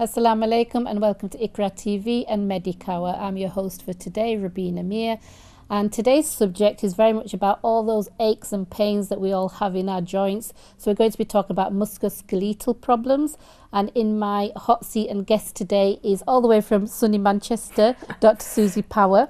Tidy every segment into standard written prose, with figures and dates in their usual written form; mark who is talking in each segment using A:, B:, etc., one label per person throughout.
A: Assalamu alaikum and welcome to IQRA TV and Medicower. I'm your host for today, Rabina Mir, and today's subject is very much about all those aches and pains that we all have in our joints. So we're going to be talking about musculoskeletal problems, and in my hot seat and guest today is all the way from sunny Manchester, Dr. Susie Power.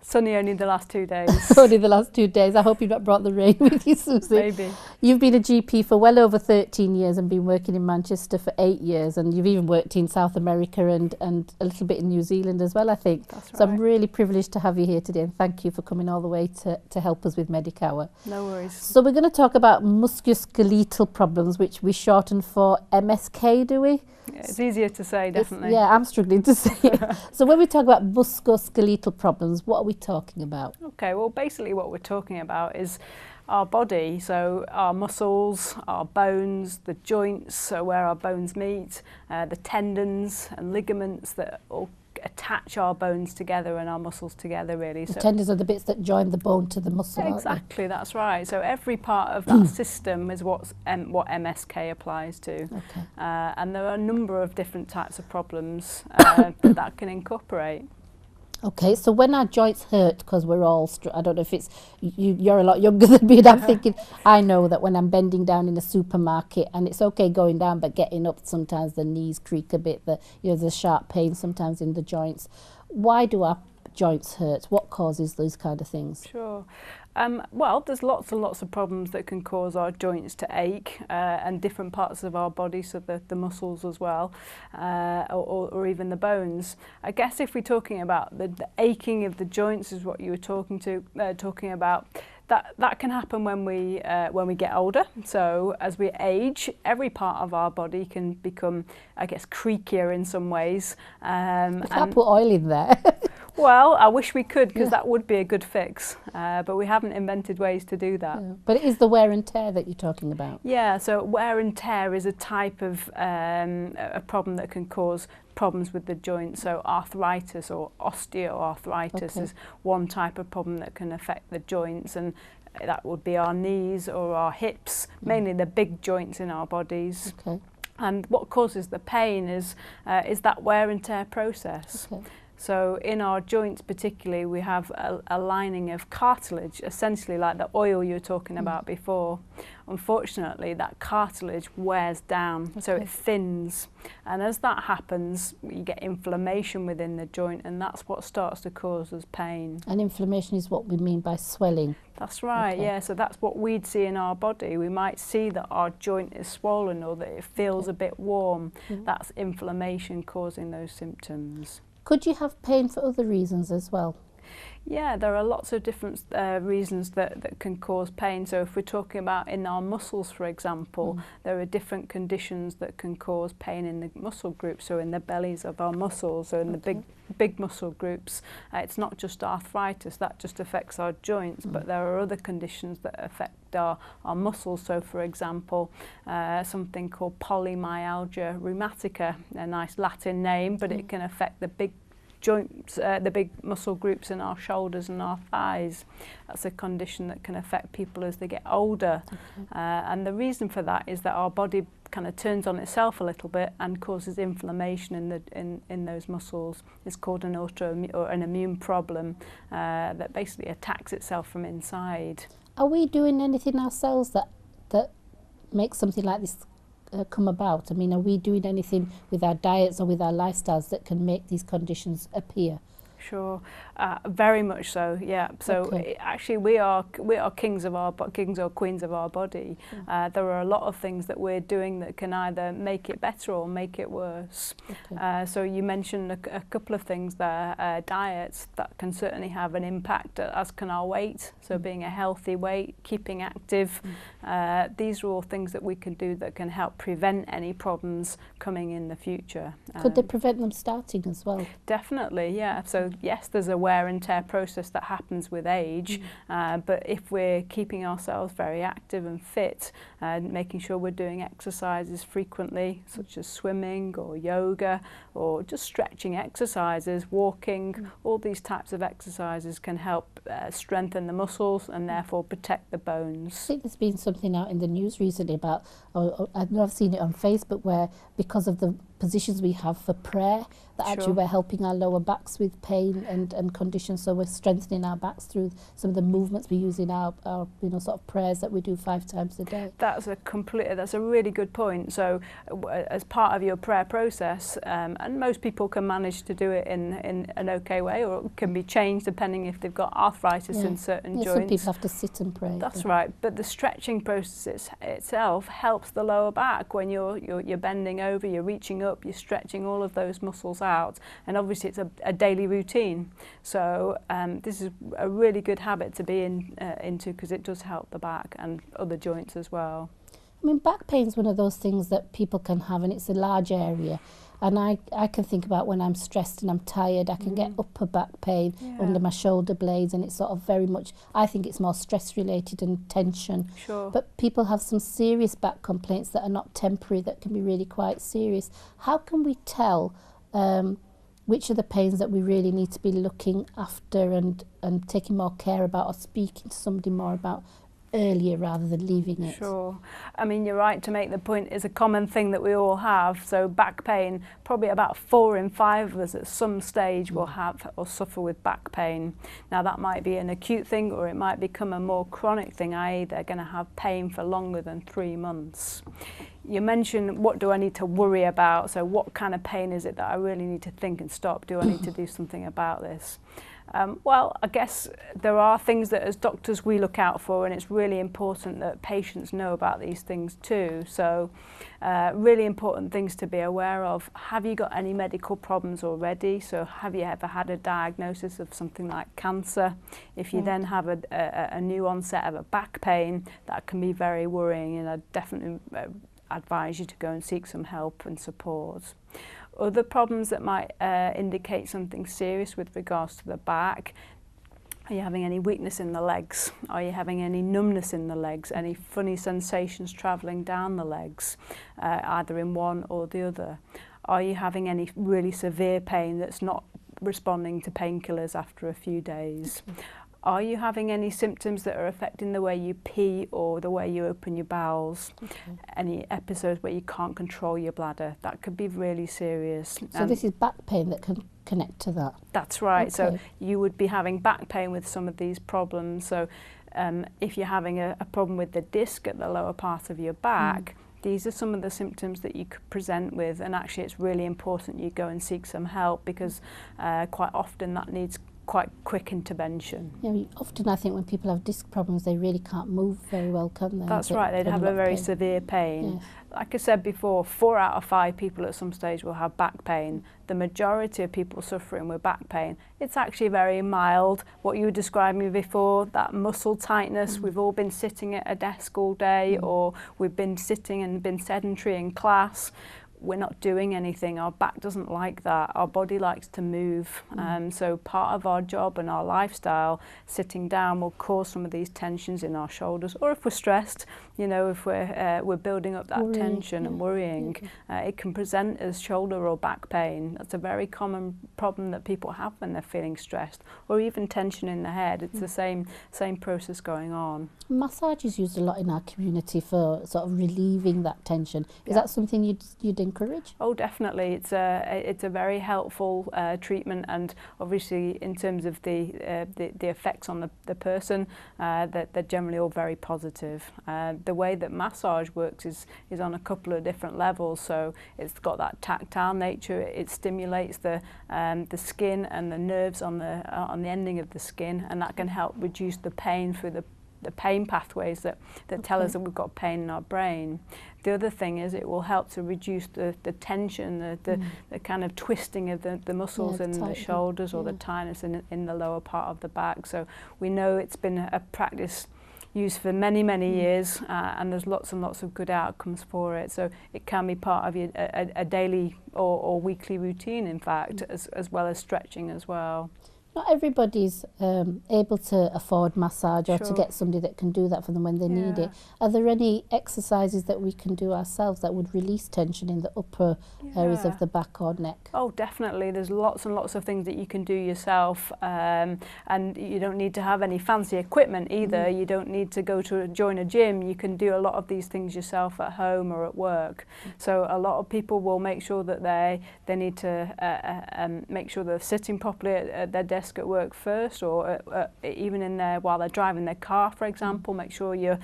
B: Sunny only the last 2 days.
A: Only the last 2 days. I hope you've not brought the rain with you, Susie.
B: Maybe.
A: You've been a GP for well over 13 years and been working in Manchester for 8 years, and you've even worked in South America and a little bit in New Zealand as well, I think.
B: That's right.
A: So I'm really privileged to have you here today, and thank you for coming all the way to help us with Medicower.
B: No worries.
A: So we're going to talk about musculoskeletal problems, which we shorten for MSK, do we?
B: Yeah, it's easier to say, definitely.
A: Yeah, I'm struggling to say it. So when we talk about musculoskeletal problems, what are we talking about?
B: Okay, well, basically what we're talking about is our body, so our muscles, our bones, the joints, so where our bones meet, the tendons and ligaments that all attach our bones together and our muscles together, really.
A: The tendons are the bits that join the bone to the muscle,
B: exactly, that's right. So every part of that system is what MSK applies to.
A: Okay.
B: And there are a number of different types of problems that can incorporate.
A: Okay, so when our joints hurt, because we're all, I don't know if it's, you're a lot younger than me, and I'm thinking, I know that when I'm bending down in a supermarket, and it's okay going down, but getting up, sometimes the knees creak a bit, there's a sharp pain sometimes in the joints. Why do our joints hurt? What causes those kind of things?
B: Sure. Well, there's lots and lots of problems that can cause our joints to ache and different parts of our body, so the muscles as well, or even the bones. I guess if we're talking about the aching of the joints is what you were talking about, that can happen when we get older. So as we age, every part of our body can become, I guess, creakier in some ways.
A: You can't put oil in there.
B: Well, I wish we could, because that would be a good fix, but we haven't invented ways to do that.
A: Yeah. But it is the wear and tear that you're talking about.
B: Yeah, so wear and tear is a type of a problem that can cause problems with the joint. So arthritis or osteoarthritis is one type of problem that can affect the joints, and that would be our knees or our hips, mainly the big joints in our bodies.
A: Okay.
B: And what causes the pain is that wear and tear process.
A: Okay.
B: So in our joints particularly, we have a lining of cartilage, essentially like the oil you were talking about before. Unfortunately, that cartilage wears down, so it thins. And as that happens, you get inflammation within the joint, and that's what starts to cause us pain.
A: And inflammation is what we mean by swelling.
B: That's right, yeah. So that's what we'd see in our body. We might see that our joint is swollen or that it feels a bit warm. That's inflammation causing those symptoms.
A: Could you have pain for other reasons as well?
B: Yeah, there are lots of different reasons that can cause pain. So if we're talking about in our muscles, for example, there are different conditions that can cause pain in the muscle groups, so in the bellies of our muscles, or in the big muscle groups. It's not just arthritis, that just affects our joints, but there are other conditions that affect our muscles. So for example, something called polymyalgia rheumatica, a nice Latin name, but it can affect the big joints, the big muscle groups in our shoulders and our thighs. That's a condition that can affect people as they get older. And the reason for that is that our body kind of turns on itself a little bit and causes inflammation in those muscles. It's called an autoimmune or an immune problem that basically attacks itself from inside.
A: Are we doing anything ourselves that makes something like this come about? I mean, are we doing anything with our diets or with our lifestyles that can make these conditions appear?
B: Sure, very much so. Yeah. So actually, we are kings or queens of our body. There are a lot of things that we're doing that can either make it better or make it worse. So you mentioned a couple of things there. Diets that can certainly have an impact, as can our weight. So being a healthy weight, keeping active. These are all things that we can do that can help prevent any problems coming in the future.
A: Could they prevent them starting as well?
B: Definitely, yeah. So yes, there's a wear and tear process that happens with age, but if we're keeping ourselves very active and fit, making sure we're doing exercises frequently, such as swimming or yoga or just stretching exercises, walking, all these types of exercises can help strengthen the muscles and therefore protect the bones.
A: I think there's been something out in the news recently about, I know I've seen it on Facebook, where because of the positions we have for prayer, that actually we're helping our lower backs with pain and conditions, so we're strengthening our backs through some of the movements we use in our sort of prayers that we do 5 times a day.
B: That's a really good point. So as part of your prayer process, and most people can manage to do it in an okay way, or it can be changed depending if they've got arthritis in certain joints.
A: Some people have to sit and pray.
B: That's right, but the stretching process itself helps the lower back. When you're bending over, you're reaching up, you're stretching all of those muscles out, and obviously it's a daily routine. So this is a really good habit to be into, because it does help the back and other joints as well.
A: I mean, back pain is one of those things that people can have, and it's a large area. And I can think about when I'm stressed and I'm tired, I can get upper back pain under my shoulder blades, and it's sort of very much, I think it's more stress related and tension.
B: Sure.
A: But people have some serious back complaints that are not temporary, that can be really quite serious. How can we tell which are the pains that we really need to be looking after and taking more care about, or speaking to somebody more about earlier rather than leaving it?
B: Sure. I mean, you're right to make the point. It's a common thing that we all have. So back pain, probably about 4 in 5 of us at some stage will have or suffer with back pain. Now that might be an acute thing, or it might become a more chronic thing, i.e. they're going to have pain for longer than 3 months. You mentioned, what do I need to worry about? So what kind of pain is it that I really need to think and stop? Do I need to do something about this? Well, I guess there are things that as doctors we look out for, and it's really important that patients know about these things too. So really important things to be aware of. Have you got any medical problems already? So have you ever had a diagnosis of something like cancer? If you then have a new onset of a back pain, that can be very worrying, and I definitely advise you to go and seek some help and support. Other problems that might indicate something serious with regards to the back: are you having any weakness in the legs? Are you having any numbness in the legs? Any funny sensations travelling down the legs, either in one or the other? Are you having any really severe pain that's not responding to painkillers after a few days? Are you having any symptoms that are affecting the way you pee or the way you open your bowels? Any episodes where you can't control your bladder? That could be really serious.
A: So this is back pain that can connect to that?
B: That's right.
A: Okay.
B: So you would be having back pain with some of these problems. So if you're having a problem with the disc at the lower part of your back, these are some of the symptoms that you could present with, and actually it's really important you go and seek some help, because quite often that needs quite quick intervention.
A: Yeah, often I think when people have disc problems, they really can't move very well, can they?
B: That's right, they'd have a very severe pain.
A: Yes.
B: Like I said before, 4 out of 5 people at some stage will have back pain. The majority of people suffering with back pain, it's actually very mild. What you were describing before, that muscle tightness, we've all been sitting at a desk all day, or we've been sitting and been sedentary in class. We're not doing anything. Our back doesn't like that. Our body likes to move. So part of our job and our lifestyle, sitting down, will cause some of these tensions in our shoulders. Or if we're stressed, you know, if we're building up that tension and worrying, it can present as shoulder or back pain. That's a very common problem that people have when they're feeling stressed, or even tension in the head. It's the same process going on.
A: Massage is used a lot in our community for sort of relieving that tension. Is that something you'd encourage?
B: Oh, definitely. It's a very helpful treatment, and obviously in terms of the effects on the person, they're generally all very positive. The way that massage works is on a couple of different levels. So it's got that tactile nature. It stimulates the skin and the nerves on the ending of the skin, and that can help reduce the pain through the pain pathways that tell us that we've got pain in our brain. The other thing is it will help to reduce the tension, the kind of twisting of the muscles in the shoulders, or the tightness in the lower part of the back. So we know it's been a practice used for many years, and there's lots and lots of good outcomes for it. So it can be part of a daily or weekly routine, in fact, as well as stretching as well.
A: not everybody's able to afford massage or to
B: Sure.
A: get somebody that can do that for them when they need it. Are there any exercises that we can do ourselves that would release tension in the upper areas of the back or neck?
B: Oh, definitely. There's lots and lots of things that you can do yourself, and you don't need to have any fancy equipment either. You don't need to go to join a gym. You can do a lot of these things yourself at home or at work. So a lot of people will make sure that they need to make sure they're sitting properly at their desk at work first, or even in there while they're driving their car, for example. Make sure you're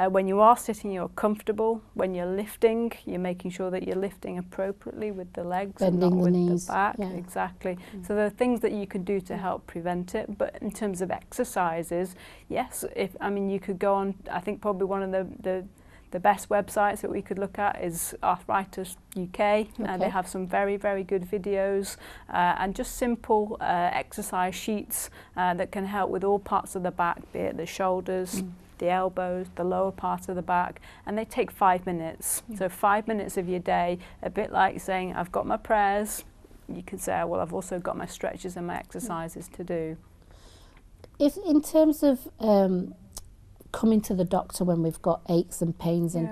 B: when you are sitting, you're comfortable. When you're lifting, you're making sure that you're lifting appropriately with the legs and not with the back. Exactly. So there are things that you can do to help prevent it. But in terms of exercises, yes, you could go on. I think probably one of the best websites that we could look at is Arthritis UK. They have some very, very good videos and just simple exercise sheets that can help with all parts of the back, be it the shoulders, the elbows, the lower part of the back, and they take 5 minutes. So 5 minutes of your day, a bit like saying, I've got my prayers. You can say, well, I've also got my stretches and my exercises to do.
A: If in terms of coming to the doctor when we've got aches and pains, and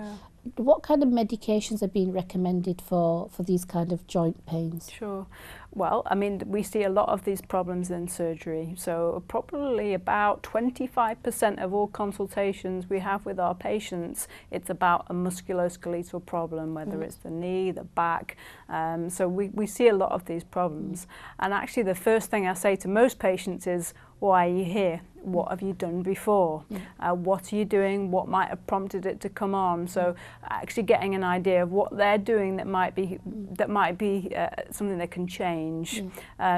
A: what kind of medications are being recommended for these kind of joint pains?
B: Sure. Well, I mean, we see a lot of these problems in surgery. So probably about 25% of all consultations we have with our patients, it's about a musculoskeletal problem, whether it's the knee, the back. So we see a lot of these problems. And actually the first thing I say to most patients is, why are you here? What have you done before? What are you doing? What might have prompted it to come on? So actually getting an idea of what they're doing that might be something they can change.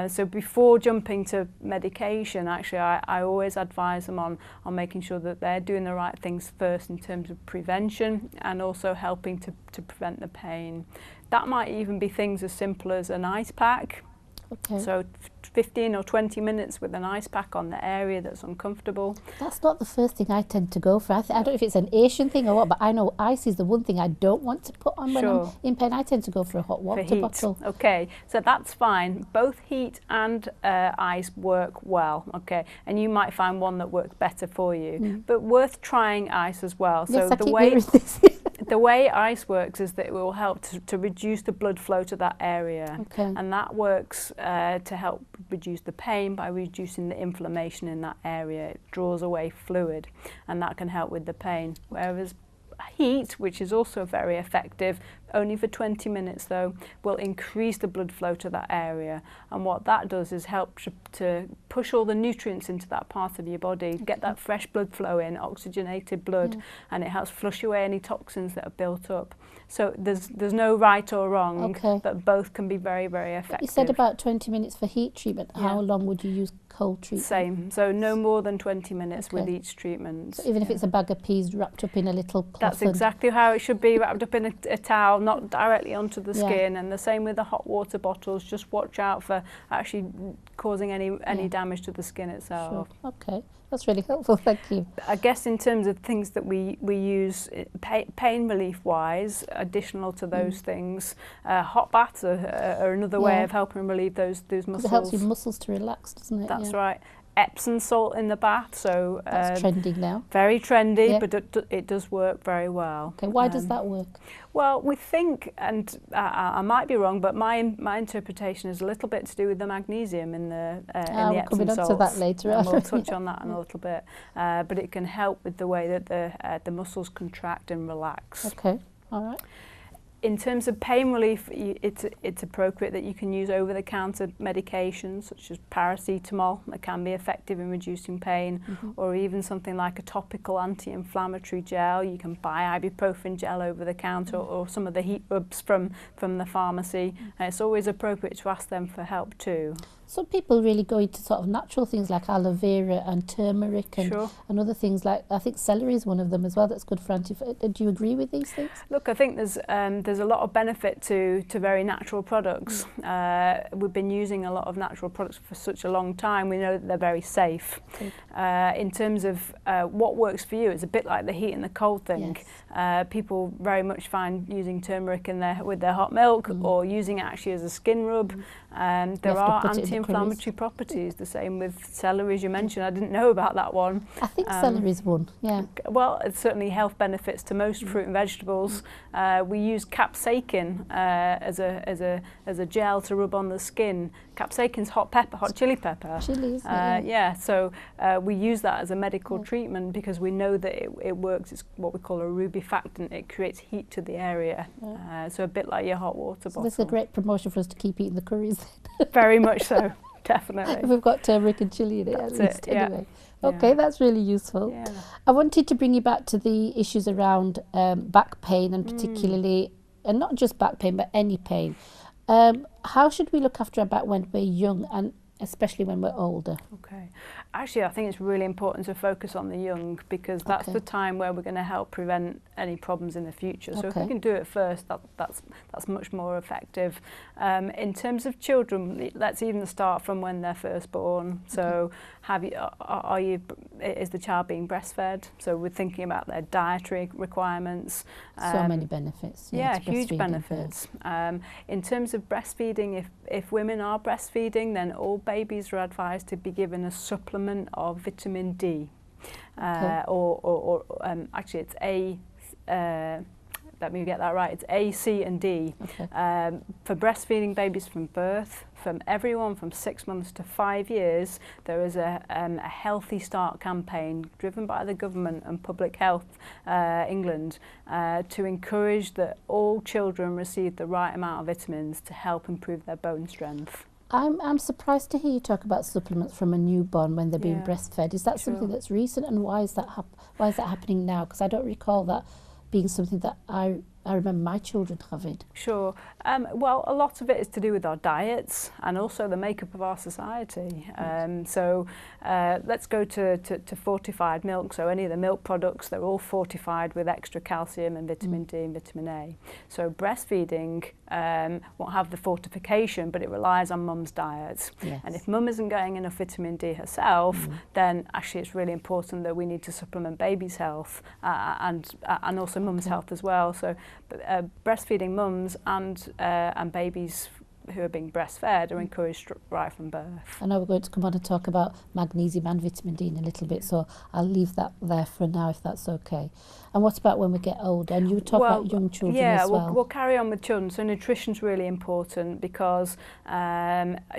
B: So before jumping to medication, actually I always advise them on making sure that they're doing the right things first in terms of prevention and also helping to prevent the pain. That might even be things as simple as an ice pack. So 15 or 20 minutes with an ice pack on the area that's uncomfortable.
A: That's not the first thing I tend to go for. I don't know if it's an Asian thing or what, but I know ice is the one thing I don't want to put on when I'm in pain. I tend to go for a hot water bottle.
B: Okay, so that's fine. Both heat and ice work well, okay? And you might find one that works better for you, but worth trying ice as well.
A: Yes,
B: so
A: the
B: way ice works is that it will help to reduce the blood flow to that area, and that works to help reduce the pain by reducing the inflammation in that area. It draws away fluid, and that can help with the pain. Whereas heat, which is also very effective, only for 20 minutes though, will increase the blood flow to that area. And what that does is help to push all the nutrients into that part of your body, get that fresh blood flow in, oxygenated blood, and it helps flush away any toxins that are built up. So there's no right or wrong, but both can be very, very effective.
A: You said about 20 minutes for heat treatment. How long would you use cold treatment?
B: Same, so no more than 20 minutes with each treatment.
A: So even if it's a bag of peas wrapped up in a little cloth?
B: That's exactly how it should be, wrapped up in a towel, not directly onto the skin. And the same with the hot water bottles. Just watch out for actually causing any damage to the skin itself.
A: Okay, that's really helpful, thank you.
B: I guess in terms of things that we use pain relief wise, additional to those things, hot baths are another way of helping relieve those muscles.
A: It helps your muscles to relax, doesn't it?
B: That's right. Epsom salt in the bath, so
A: that's trending now.
B: Very trendy, but it does work very well.
A: Okay, why does that work?
B: Well, we think, and I might be wrong, but my interpretation is a little bit to do with the magnesium in the Epsom salts.
A: We'll come on to that later.
B: And we'll touch on that in a little bit, but it can help with the way that the muscles contract and relax.
A: Okay, all right.
B: In terms of pain relief, it's appropriate that you can use over-the-counter medications such as paracetamol that can be effective in reducing pain, or even something like a topical anti-inflammatory gel. You can buy ibuprofen gel over the counter, or some of the heat rubs from the pharmacy. And it's always appropriate to ask them for help too.
A: Some people really go into sort of natural things like aloe vera and turmeric and other things like, I think celery is one of them as well that's good for do you agree with these things?
B: Look, I think there's there's a lot of benefit to very natural products. We've been using a lot of natural products for such a long time. We know that they're very safe. In terms of what works for you, it's a bit like the heat and the cold thing. Yes. People very much find using turmeric with their hot milk, or using it actually as a skin rub. There are anti-inflammatory properties. The same with celery, as you mentioned. I didn't know about that one.
A: I think celery is one. Yeah.
B: Well, it's certainly health benefits to most fruit and vegetables. We use capsaicin as a gel to rub on the skin. Capsaicin's hot chili pepper.
A: Chili, isn't it?
B: Yeah. So we use that as a medical treatment because we know that it works. It's what we call a rubefactant. It creates heat to the area. So a bit like your hot water bottle.
A: This is a great promotion for us to keep eating the curries.
B: Very much so. Definitely.
A: If we've got turmeric and chilli in it, at least. Anyway. Okay,
B: Yeah.
A: that's really useful.
B: Yeah.
A: I wanted to bring you back to the issues around back pain, and particularly, and not just back pain, but any pain. How should we look after our back when we're young, and especially when we're older?
B: Okay. Actually, I think it's really important to focus on the young, because that's the time where we're going to help prevent any problems in the future. So if we can do it first, that's much more effective. In terms of children, let's even start from when they're first born. So is the child being breastfed? So we're thinking about their dietary requirements.
A: So many benefits.
B: Yeah, huge benefits. In terms of breastfeeding, if women are breastfeeding, then all babies are advised to be given a supplement of vitamin D. Actually it's let me get that right, it's A, C and D. For breastfeeding babies from birth, from everyone from 6 months to 5 years, there is a Healthy Start campaign driven by the government and Public Health England to encourage that all children receive the right amount of vitamins to help improve their bone strength.
A: I'm surprised to hear you talk about supplements from a newborn when they're being breastfed. Is that something that's recent, and why is that happening now? Because I don't recall that being something that I remember my children having.
B: Sure. Well, a lot of it is to do with our diets and also the makeup of our society. So let's go to fortified milk. So any of the milk products, they're all fortified with extra calcium and vitamin D and vitamin A. So breastfeeding won't have the fortification, but it relies on mum's diet.
A: Yes.
B: And if mum isn't getting enough vitamin D herself, then actually it's really important that we need to supplement baby's health and also mum's health as well. So breastfeeding mums and babies who are being breastfed are encouraged right from birth.
A: I know we're going to come on and talk about magnesium and vitamin D in a little bit, so I'll leave that there for now if that's okay. And what about when we get older? And you talk about young children as well.
B: Yeah, we'll carry on with children. So nutrition's really important because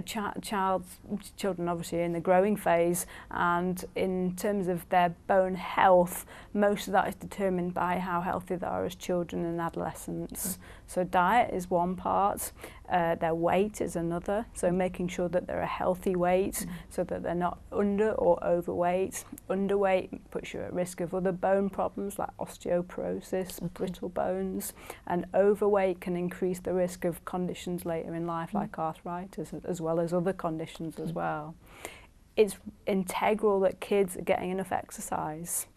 B: children obviously are in the growing phase, and in terms of their bone health, most of that is determined by how healthy they are as children and adolescents. So diet is one part. Their weight is another, so making sure that they're a healthy weight so that they're not under or overweight. Underweight puts you at risk of other bone problems like osteoporosis, brittle bones, and overweight can increase the risk of conditions later in life like arthritis, as well as other conditions as well. It's integral that kids are getting enough exercise.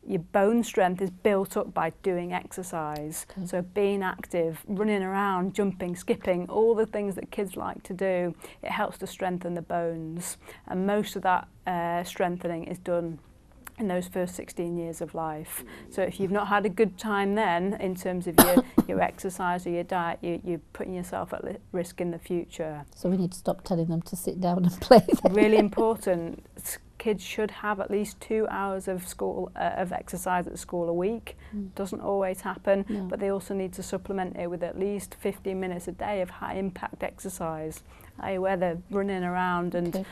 B: Your bone strength is built up by doing exercise. So being active, running around, jumping, skipping, all the things that kids like to do, it helps to strengthen the bones. And most of that strengthening is done in those first 16 years of life. So if you've not had a good time then, in terms of your exercise or your diet, you're putting yourself at risk in the future.
A: So we need to stop telling them to sit down and play.
B: Really important. Kids should have at least 2 hours of exercise at school a week. Doesn't always happen, but they also need to supplement it with at least 15 minutes a day of high impact exercise, where they're running around and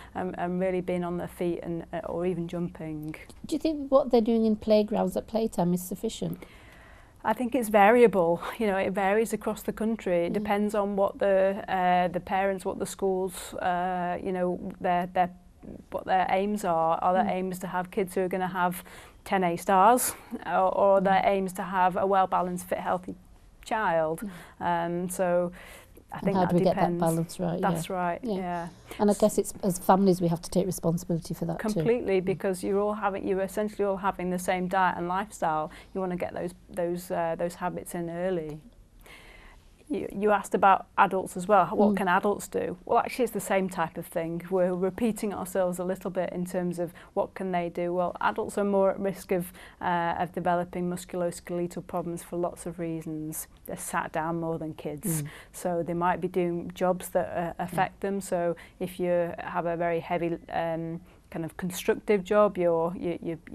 B: really being on their feet or even jumping. Do
A: you think what they're doing in playgrounds at playtime is sufficient?
B: I think it's variable. You know, it varies across the country. It depends on what the parents, what the schools, what their aims are. Are their aims to have kids who are going to have 10 A stars, or their aims to have a well-balanced, fit, healthy child? So I think
A: how
B: that
A: do we
B: depends.
A: get that balance right?
B: That's right, yeah.
A: And I guess it's, as families, we have to take responsibility for that
B: completely, because you're essentially all having the same diet and lifestyle. You want to get those habits in early. You asked about adults as well. What can adults do? Well, actually, it's the same type of thing. We're repeating ourselves a little bit in terms of what can they do. Well, adults are more at risk of developing musculoskeletal problems for lots of reasons. They're sat down more than kids, so they might be doing jobs that affect them. So if you have a very heavy kind of constructive job, you're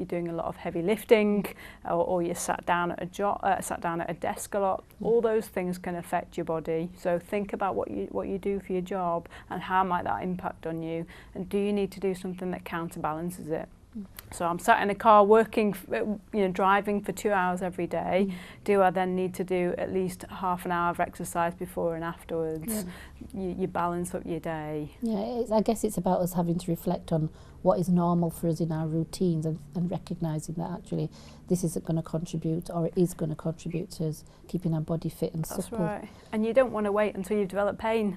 B: doing a lot of heavy lifting, or you're sat down at a desk a lot. All those things can affect your body. So think about what you do for your job and how might that impact on you, and do you need to do something that counterbalances it? So I'm sat in a car working, driving for 2 hours every day. Do I then need to do at least half an hour of exercise before and afterwards? You balance up your day.
A: Yeah, I guess it's about us having to reflect on what is normal for us in our routines, and recognising that actually this isn't going to contribute, or it is going to contribute to us keeping our body fit and supple.
B: That's right. And you don't want to wait until you develop pain.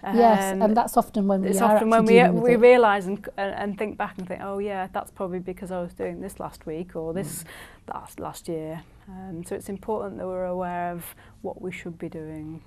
A: Yes, and that's often when we
B: it's
A: are
B: often when we
A: it.
B: realise and think back and think, oh yeah, that's probably because I was doing this last week or this last year. So it's important that we're aware of what we should be doing.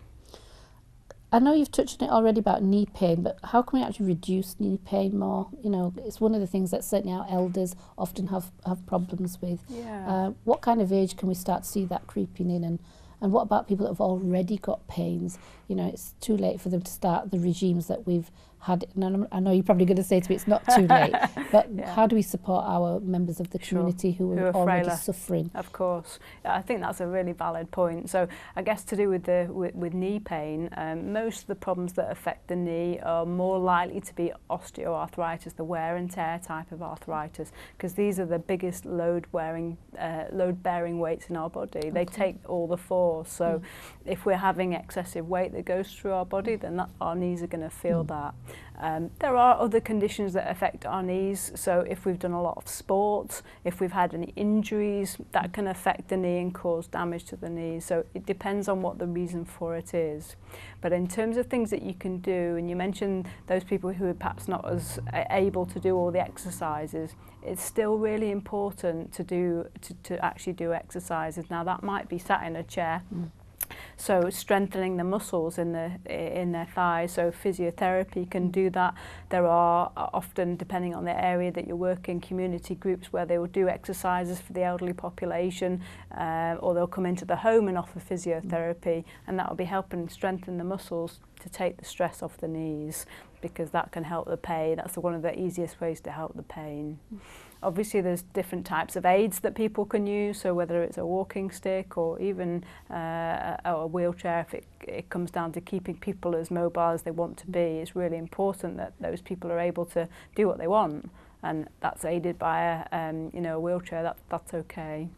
A: I know you've touched on it already about knee pain, but how can we actually reduce knee pain more? You know, it's one of the things that certainly our elders often have problems with.
B: Yeah.
A: What kind of age can we start to see that creeping in? And what about people that have already got pains? You know, it's too late for them to start the regimes that we've had. And I know you're probably going to say to me it's not too late, but how do we support our members of the community who are already frailer, suffering?
B: Of course. I think that's a really valid point. So I guess to do with knee pain, most of the problems that affect the knee are more likely to be osteoarthritis, the wear and tear type of arthritis, because these are the biggest load-bearing weights in our body. They take all the force. So if we're having excessive weight that goes through our body, then our knees are going to feel that. There are other conditions that affect our knees. So if we've done a lot of sport, if we've had any injuries, that can affect the knee and cause damage to the knee. So it depends on what the reason for it is. But in terms of things that you can do, and you mentioned those people who are perhaps not as able to do all the exercises, it's still really important to actually do exercises. Now that might be sat in a chair. So strengthening the muscles in their thighs, so physiotherapy can do that. There are often, depending on the area that you're working, community groups where they will do exercises for the elderly population, or they'll come into the home and offer physiotherapy, and that will be helping strengthen the muscles to take the stress off the knees, because that can help the pain. That's one of the easiest ways to help the pain. Obviously there's different types of aids that people can use, so whether it's a walking stick or even a wheelchair, if it comes down to keeping people as mobile as they want to be, it's really important that those people are able to do what they want, and that's aided by a wheelchair. That's okay.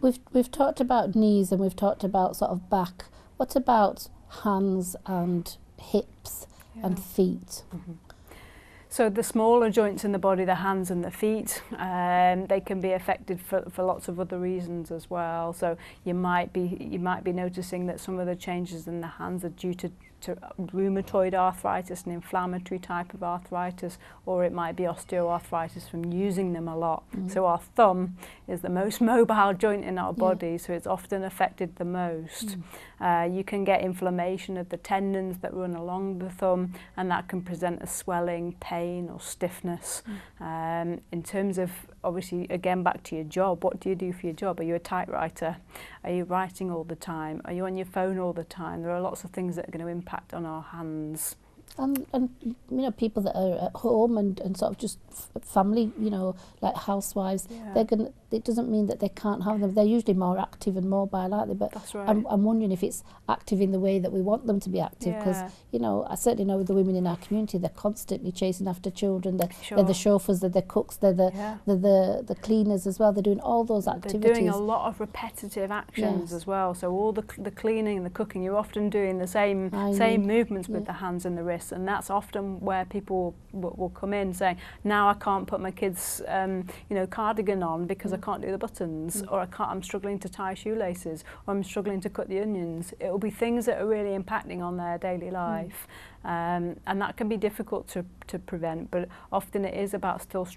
A: We've talked about knees and we've talked about sort of back. What about hands and hips and feet?
B: So the smaller joints in the body, the hands and the feet, they can be affected for lots of other reasons as well. So you might be noticing that some of the changes in the hands are due to rheumatoid arthritis, an inflammatory type of arthritis, or it might be osteoarthritis from using them a lot. So our thumb is the most mobile joint in our body, so it's often affected the most. You can get inflammation of the tendons that run along the thumb, and that can present as swelling, pain or stiffness. In terms of, obviously, again back to your job, what do you do for your job? Are you a typewriter? Are you writing all the time? Are you on your phone all the time? There are lots of things that are going to impact on our hands.
A: And you know, people that are at home and sort of just family, you know, like housewives, it doesn't mean that they can't have them. They're usually more active and mobile, aren't they? But
B: that's right.
A: I'm wondering if it's active in the way that we want them to be active, because you know, I certainly know with the women in our community, they're constantly chasing after children. They're the chauffeurs, they're the cooks, they're the cleaners as well. They're doing all those activities.
B: They're doing a lot of repetitive actions as well. So all the cleaning and the cooking, you're often doing the same movements with the hands and the wrists, and that's often where people will come in saying, now I can't put my kids' cardigan on because I can't do the buttons, or I'm struggling to tie shoelaces, or I'm struggling to cut the onions. It will be things that are really impacting on their daily life. and that can be difficult to prevent, but often it is about still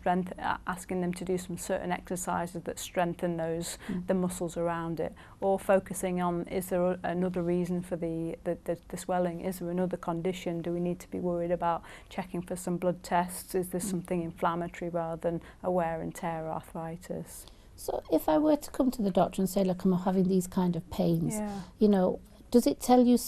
B: asking them to do some certain exercises that strengthen the muscles around it, or focusing on, is there another reason for the swelling? Is there another condition? Do we need to be worried about checking for some blood tests? Is there something inflammatory rather than a wear and tear arthritis?
A: So if I were to come to the doctor and say, look, I'm having these kind of pains, you know, does it tell you,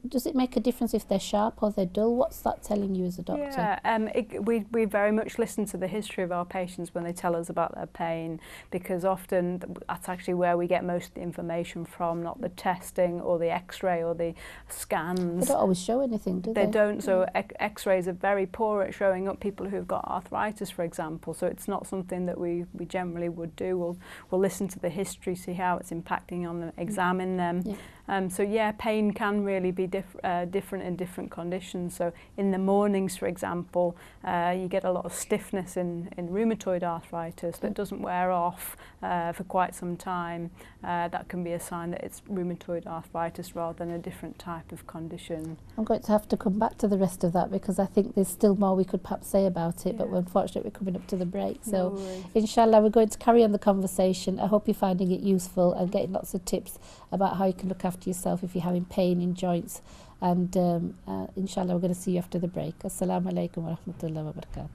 A: does it make a difference if they're sharp or they're dull? What's that telling you as a doctor?
B: Yeah, we very much listen to the history of our patients when they tell us about their pain, because often that's actually where we get most of the information from, not the testing or the x-ray or the scans.
A: They don't always show anything, do they?
B: They don't, so x-rays are very poor at showing up people who've got arthritis, for example, so it's not something that we generally would do. We'll listen to the history, see how it's impacting on them, examine them. So yeah, pain can really be different in different conditions. So in the mornings, for example, you get a lot of stiffness in rheumatoid arthritis that doesn't wear off for quite some time. That can be a sign that it's rheumatoid arthritis rather than a different type of condition.
A: I'm going to have to come back to the rest of that because I think there's still more we could perhaps say about it, but unfortunately we're coming up to the break. So inshallah, we're going to carry on the conversation. I hope you're finding it useful and getting lots of tips about how you can look after yourself if you're having pain in joints. And inshallah, we're going to see you after the break. Assalamu alaikum wa rahmatullahi wa barakatuh.